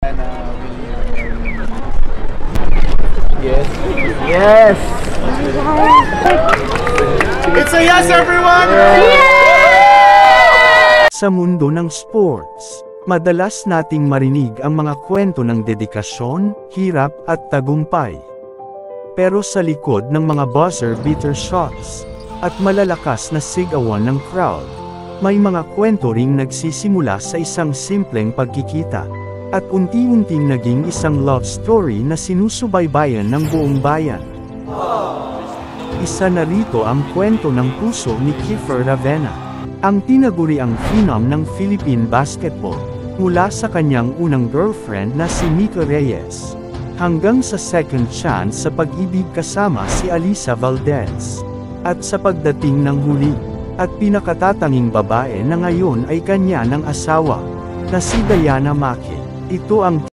Diana Yes. Yes! It's a yes, everyone! Sa mundo ng sports, madalas nating marinig ang mga kwento ng dedikasyon, hirap at tagumpay. Pero sa likod ng mga buzzer-beater shots at malalakas na sigawan ng crowd, may mga kwento ring nagsisimula sa isang simpleng pagkikita, at unti-unting naging isang love story na sinusubaybayan ng buong bayan. Isa na rito ang kwento ng puso ni Kiefer Ravena, ang tinaguriang phenom ng Philippine basketball, mula sa kanyang unang girlfriend na si Mika Reyes, hanggang sa second chance sa pag-ibig kasama si Alisa Valdez. At sa pagdating ng huli, at pinakatatanging babae na ngayon ay kanya ng asawa, na si Diana Maki. Ito ang